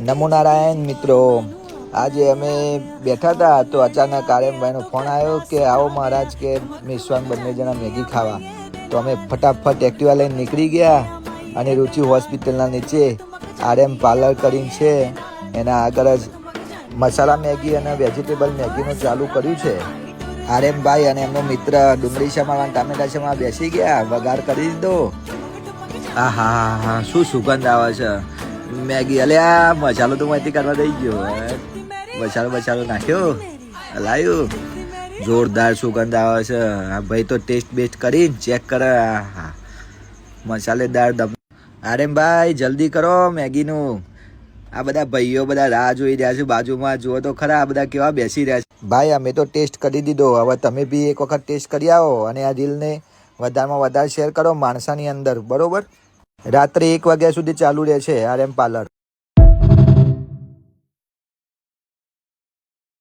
નમો નારાયણ મિત્રો, આજે અમે બેઠા હતા તો અચાનક આર્યનભાઈનો ફોન આવ્યો કે આવો મહારાજ કે મિશ્વાન બંને જણા મેગી ખાવા. તો અમે ફટાફટ એક્ટિવા લઈને નીકળી ગયા અને રુચિ હોસ્પિટલના નીચે આર્યન પાર્લર કરીને છે એના આગળ જ મસાલા મેગી અને વેજીટેબલ મેગીનું ચાલુ કર્યું છે. આર્યનભાઈ અને એમનો મિત્ર ડુંગળી સમારવા ટામેટા સમારવા બેસી ગયા, વઘાર કરી દીધો. હા હા હા, શું સુગંધ આવે છે મેગી. અલ્યા મસાલો તો માહિતી કરવા દઈ ગયો, મસાલો નાખ્યો, લાવ્યું, જોરદાર સુગંધ આવે છે. આ ભાઈ તો ટેસ્ટ બેસ્ટ કરીને ચેક કરે. હા, મસાલેદાર દમ. આર્યનભાઈ જલ્દી કરો મેગીનું. આ બધા ભાઈઓ બધા રાહ જોઈ રહ્યા છે બાજુમાં, જુઓ તો ખરા આ બધા કેવા બેસી રહ્યા છે. ભાઈ અમે તો ટેસ્ટ કરી દીધો, હવે તમે બી એક વખત ટેસ્ટ કરી આવો અને આ રીલને વધારેમાં વધારે શેર કરો માણસાની અંદર, બરોબર. રાત્રે 1 વાગ્યા સુધી ચાલુ રહે છે આર્યન પાર્લર.